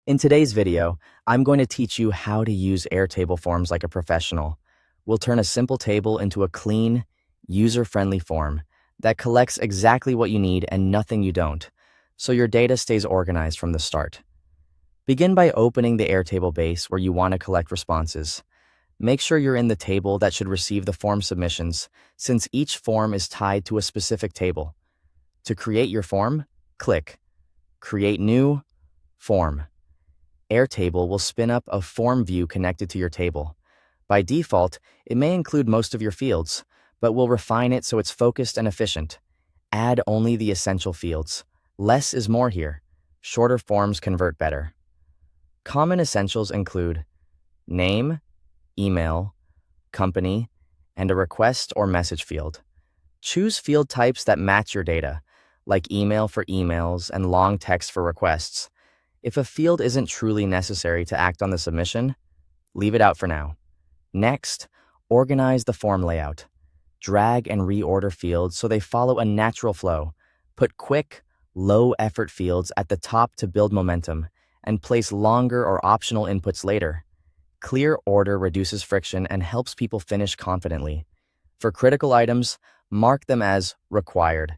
In today's video, I'm going to teach you how to use Airtable forms like a professional. We'll turn a simple table into a clean, user-friendly form that collects exactly what you need and nothing you don't, so your data stays organized from the start. Begin by opening the Airtable base where you want to collect responses. Make sure you're in the table that should receive the form submissions, since each form is tied to a specific table. To create your form, click Create New Form. Airtable will spin up a form view connected to your table. By default, it may include most of your fields, but we'll refine it so it's focused and efficient. Add only the essential fields. Less is more here. Shorter forms convert better. Common essentials include name, email, company, and a request or message field. Choose field types that match your data, like email for emails and long text for requests. If a field isn't truly necessary to act on the submission, leave it out for now. Next, organize the form layout. Drag and reorder fields so they follow a natural flow. Put quick, low-effort fields at the top to build momentum, and place longer or optional inputs later. Clear order reduces friction and helps people finish confidently. For critical items, mark them as required.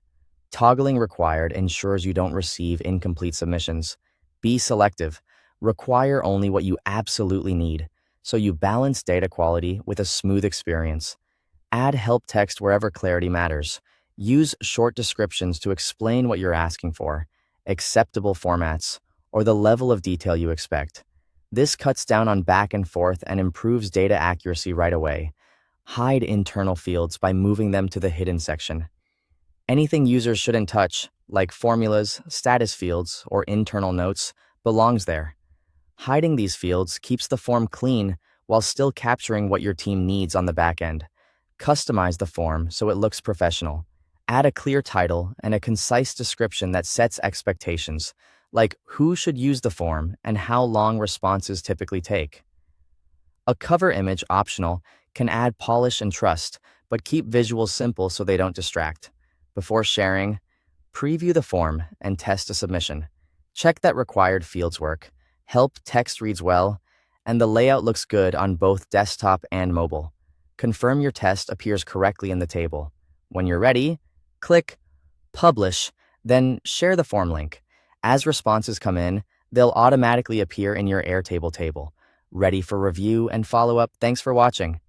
Toggling required ensures you don't receive incomplete submissions. Be selective. Require only what you absolutely need, so you balance data quality with a smooth experience. Add help text wherever clarity matters. Use short descriptions to explain what you're asking for, acceptable formats, or the level of detail you expect. This cuts down on back and forth and improves data accuracy right away. Hide internal fields by moving them to the hidden section. Anything users shouldn't touch, like formulas, status fields, or internal notes, belongs there. Hiding these fields keeps the form clean while still capturing what your team needs on the back end. Customize the form so it looks professional. Add a clear title and a concise description that sets expectations, like who should use the form and how long responses typically take. A cover image, optional, can add polish and trust, but keep visuals simple so they don't distract. Before sharing, preview the form and test a submission. Check that required fields work, help text reads well, and the layout looks good on both desktop and mobile. Confirm your test appears correctly in the table. When you're ready, click Publish, then share the form link. As responses come in, they'll automatically appear in your Airtable table. Ready for review and follow-up. Thanks for watching.